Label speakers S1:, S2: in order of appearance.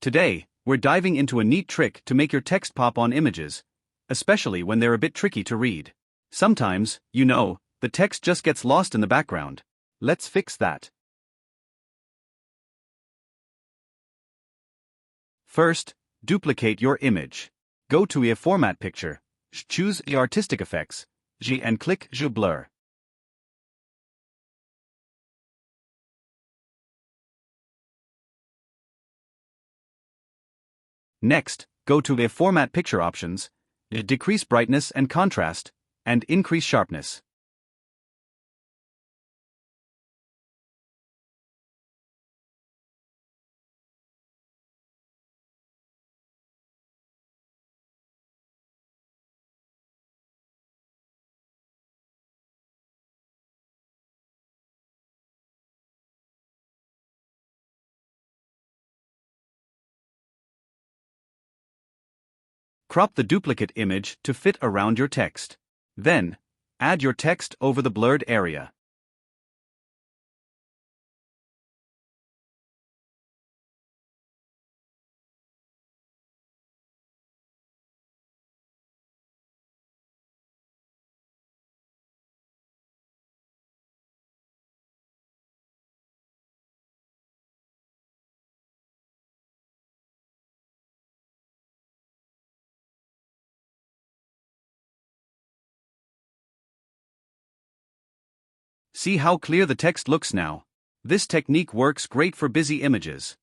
S1: Today, we're diving into a neat trick to make your text pop on images, especially when they're a bit tricky to read. Sometimes, the text just gets lost in the background. Let's fix that. First, duplicate your image. Go to a format picture, choose the artistic effects, and click blur. Next, go to the format picture options, decrease brightness and contrast, and increase sharpness. Crop the duplicate image to fit around your text. Then, add your text over the blurred area. See how clear the text looks now. This technique works great for busy images.